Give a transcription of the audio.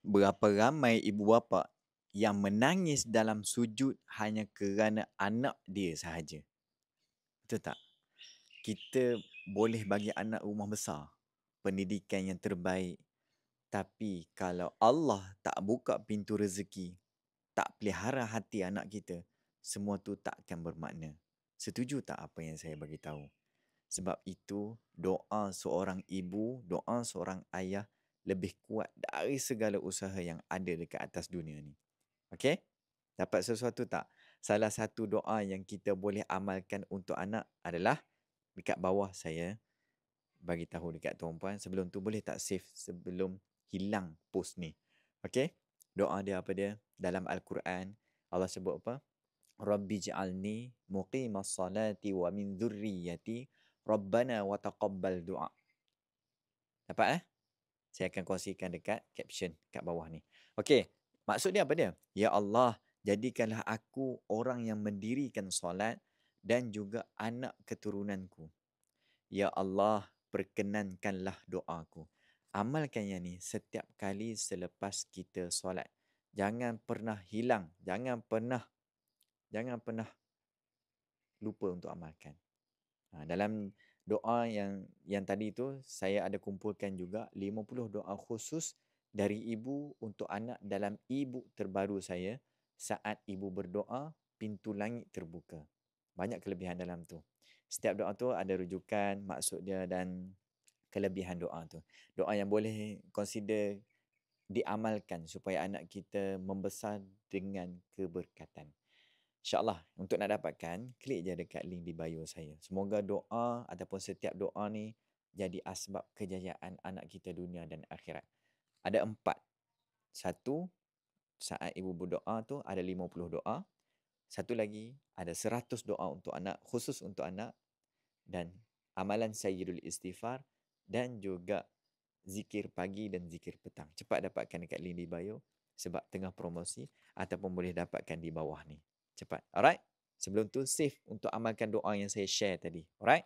berapa ramai ibu bapa yang menangis dalam sujud hanya kerana anak dia sahaja. Betul tak? Kita boleh bagi anak rumah besar, pendidikan yang terbaik, tapi kalau Allah tak buka pintu rezeki, tak pelihara hati anak kita, semua tu tak akan bermakna. Setuju tak apa yang saya bagi tahu? Sebab itu, doa seorang ibu, doa seorang ayah lebih kuat dari segala usaha yang ada dekat atas dunia ni. Okey? Dapat sesuatu tak? Salah satu doa yang kita boleh amalkan untuk anak adalah dekat bawah saya bagi tahu dekat tuan-puan. Sebelum tu boleh tak save sebelum hilang post ni. Okey? Doa dia apa dia? Dalam Al-Quran, Allah sebut apa? Rabbi ja'alni muqimas salati wa min dhurriyyati Rabbana wa taqabbal du'a. Dapat Saya akan kongsikan dekat caption kat bawah ni. Okey, maksud dia apa dia? Ya Allah, jadikanlah aku orang yang mendirikan solat dan juga anak keturunanku. Ya Allah, perkenankanlah doaku. Amalkan yang ni setiap kali selepas kita solat. Jangan pernah hilang, jangan pernah lupa untuk amalkan. Dalam doa yang tadi tu saya ada kumpulkan juga 50 doa khusus dari ibu untuk anak dalam e-book terbaru saya. Saat ibu berdoa, pintu langit terbuka. Banyak kelebihan dalam tu. Setiap doa tu ada rujukan, maksud dia dan kelebihan doa tu. Doa yang boleh consider diamalkan supaya anak kita membesar dengan keberkatan. InsyaAllah, untuk nak dapatkan, klik je dekat link di bio saya. Semoga doa ataupun setiap doa ni jadi asbab kejayaan anak kita dunia dan akhirat. Ada 4. Satu, saat ibu berdoa tu ada 50 doa. Satu lagi, ada 100 doa untuk anak, khusus untuk anak. Dan amalan Sayyidul Istighfar dan juga zikir pagi dan zikir petang. Cepat dapatkan dekat link di bio sebab tengah promosi ataupun boleh dapatkan di bawah ni. Cepat. Alright? Sebelum tu, save untuk amalkan doa yang saya share tadi. Alright?